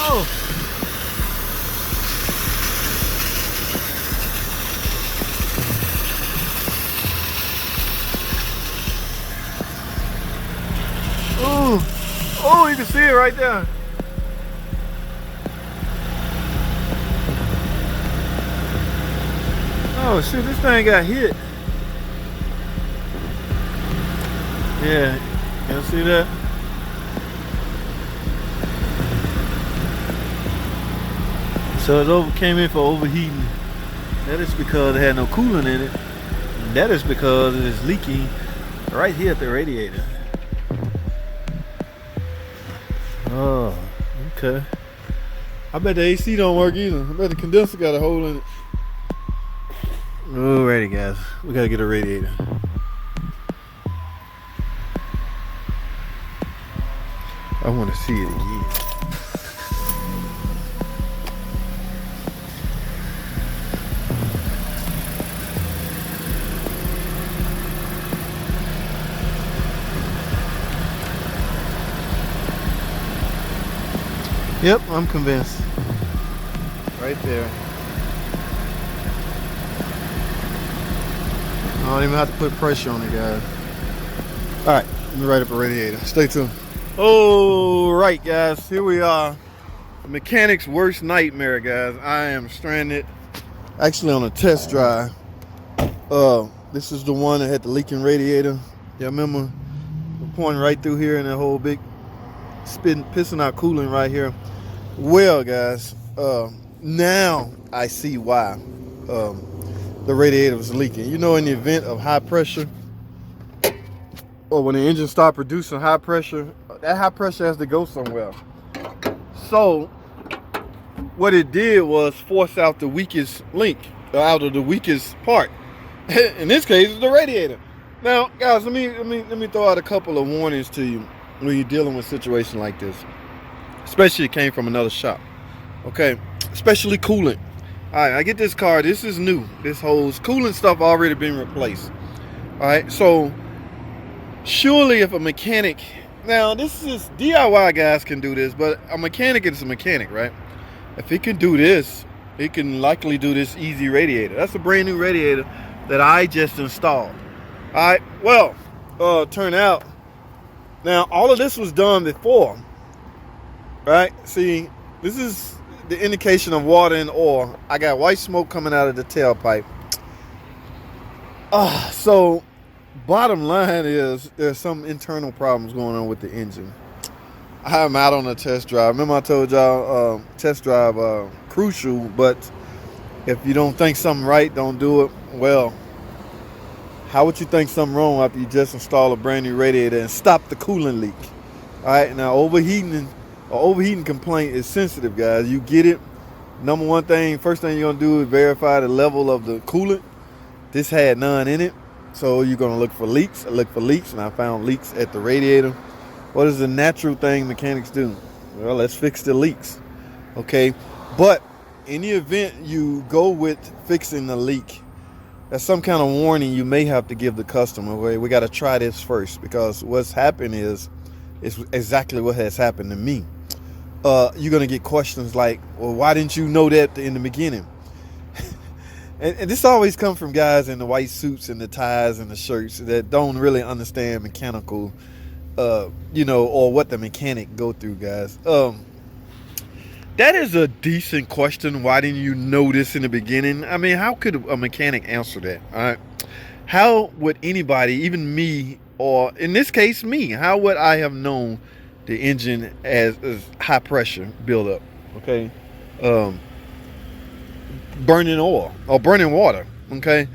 Oh. Ooh. Oh, you can see it right there. Oh shoot, this thing got hit. Yeah, y'all see that? So it came in for overheating. That is because it had no coolant in it. And that is because it is leaking right here at the radiator. Oh, okay. I bet the AC don't work either. I bet the condenser got a hole in it. Alrighty guys, we gotta get a radiator. I want to see it again. Yep, I'm convinced. Right there. I don't even have to put pressure on it, guys. Alright, let me write up a radiator. Stay tuned. Alright, guys, here we are. The mechanic's worst nightmare, guys. I am stranded. Actually on a test drive. This is the one that had the leaking radiator. Y'all remember? We're pouring right through here and that whole big pissing out coolant right here. Well, guys, now I see why the radiator was leaking. You know, in the event of high pressure, or when the engine starts producing high pressure, that high pressure has to go somewhere. So what it did was force out the weakest link, out of the weakest part. In this case, it's the radiator. Now, guys, let me throw out a couple of warnings to you when you're dealing with a situation like this. Especially it came from another shop. Okay, especially coolant. All right, I get this car. This is new. This hose coolant stuff already been replaced. All right, so surely if a mechanic, now this is DIY guys can do this, but a mechanic is a mechanic, right? If he can do this, he can likely do this easy radiator. That's a brand new radiator that I just installed. All right, well, turn out, now all of this was done before, right? See, this is the indication of water and oil. I got white smoke coming out of the tailpipe. So bottom line is there's some internal problems going on with the engine. I'm out on a test drive. Remember I told y'all test drive crucial, but if you don't think something right, don't do it. Well, how would you think something wrong after you just install a brand new radiator and stop the coolant leak? All right, now overheating complaint is sensitive, guys. You get it. Number one thing, first thing you're gonna do is verify the level of the coolant. This had none in it, so you're gonna look for leaks. I looked for leaks, and I found leaks at the radiator. What is the natural thing mechanics do? Well, let's fix the leaks, okay? But in the event you go with fixing the leak, that's some kind of warning you may have to give the customer. Okay, we got to try this first, because what's happened is exactly what has happened to me. You're gonna get questions like, well, why didn't you know that in the beginning? and this always comes from guys in the white suits and the ties and the shirts that don't really understand mechanical, or what the mechanic go through, guys. That is a decent question. Why didn't you know this in the beginning? I mean, how could a mechanic answer that? All right. How would anybody, even me, or in this case me, how would I have known the engine as high pressure buildup? Okay. Burning oil or burning water. Okay.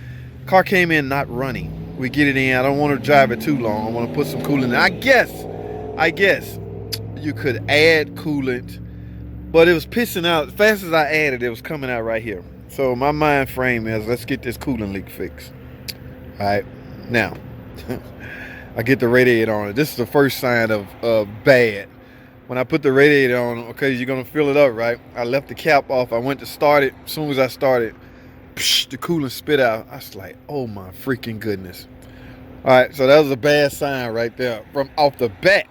Car came in not running. We get it in. I don't want to drive it too long. I want to put some coolant in. I guess you could add coolant, but it was pissing out. As fast as I added, it was coming out right here. So my mind frame is, let's get this coolant leak fixed. All right. Now, I get the radiator on it. This is the first sign of bad. When I put the radiator on, okay, you're going to fill it up, right? I left the cap off. I went to start it. As soon as I started, the coolant spit out. I was like, oh my freaking goodness. All right, so that was a bad sign right there from off the bat.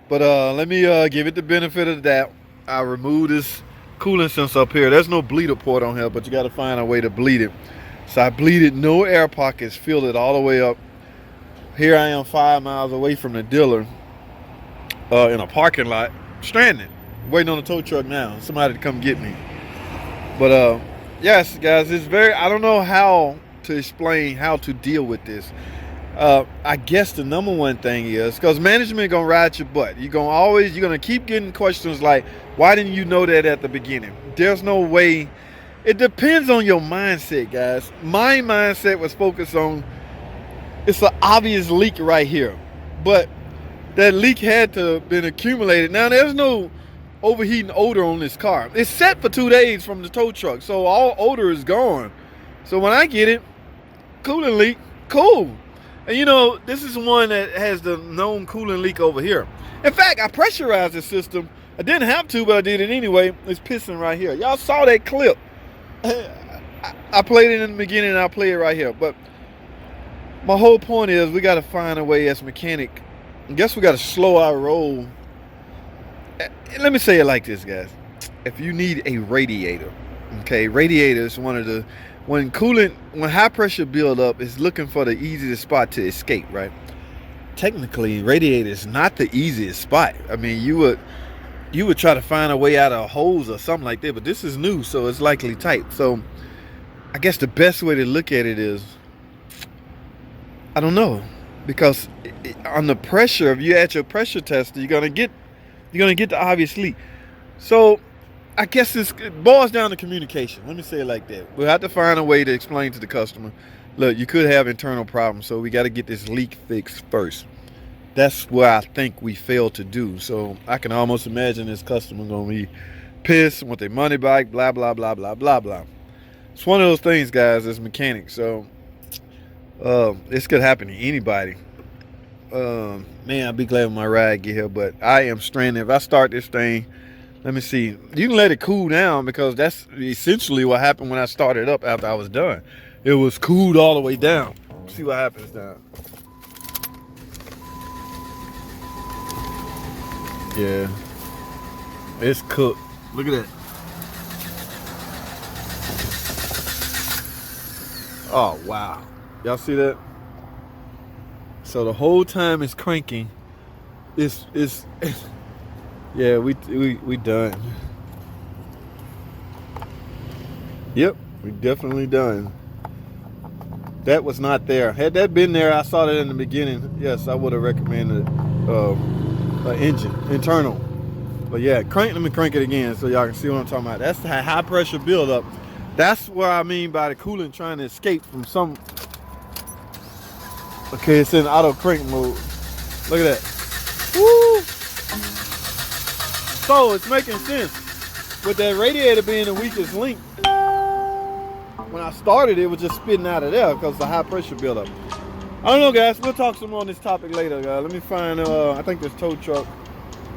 But let me give it the benefit of the doubt. I remove this coolant sensor up here. There's no bleeder port on here, but you got to find a way to bleed it. So I bleeded, no air pockets, filled it all the way up. Here I am 5 miles away from the dealer in a parking lot, stranded, waiting on the tow truck now, somebody to come get me. But yes, guys, it's very, I don't know how to explain how to deal with this. I guess the number one thing is, because management gonna ride your butt. You're gonna keep getting questions like, why didn't you know that at the beginning? There's no way. It depends on your mindset, guys. My mindset was focused on, it's an obvious leak right here, but that leak had to have been accumulated. Now there's no overheating odor on this car. It's set for 2 days from the tow truck, so all odor is gone. So when I get it, coolant leak, cool. And you know, this is one that has the known coolant leak over here. In fact, I pressurized the system. I didn't have to, but I did it anyway. It's pissing right here. Y'all saw that clip. I played it in the beginning and I'll play it right here. But my whole point is, we got to find a way as a mechanic. I guess we got to slow our roll. Let me say it like this, guys. If you need a radiator, okay, radiator is one of the, when high pressure build up, is looking for the easiest spot to escape, right? Technically, radiator is not the easiest spot. I mean, you would try to find a way out of a hose or something like that, but this is new, so it's likely tight. So I guess the best way to look at it is, I don't know, because on the pressure, if you add your pressure tester, you're gonna get the obvious leak. So I guess it boils down to communication. Let me say it like that. We'll have to find a way to explain to the customer, look, you could have internal problems, so we got to get this leak fixed first. That's what I think we failed to do. So I can almost imagine this customer gonna be pissed, want their money back, blah blah blah blah blah blah. It's one of those things, guys, as mechanics. So this could happen to anybody. Man, I'll be glad when my ride get here, but I am stranded. If I start this thing, let me see. You can let it cool down, because that's essentially what happened when I started up after I was done. It was cooled all the way down. See what happens now. Yeah, it's cooked. Look at that. Oh wow, y'all see that? So the whole time it's cranking. It's yeah, we done. Yep, we definitely done. That was not there. Had that been there, I saw that in the beginning. Yes, I would have recommended engine internal. But yeah, let me crank it again so y'all can see what I'm talking about. That's the high pressure buildup. That's what I mean by the coolant trying to escape from some. Okay, it's in auto crank mode. Look at that. Woo! So it's making sense. With that radiator being the weakest link, when I started, it was just spitting out of there because of the high pressure buildup. I don't know, guys. We'll talk some more on this topic later, guys. Let me find, I think this tow truck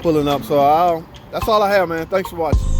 pulling up. So that's all I have, man. Thanks for watching.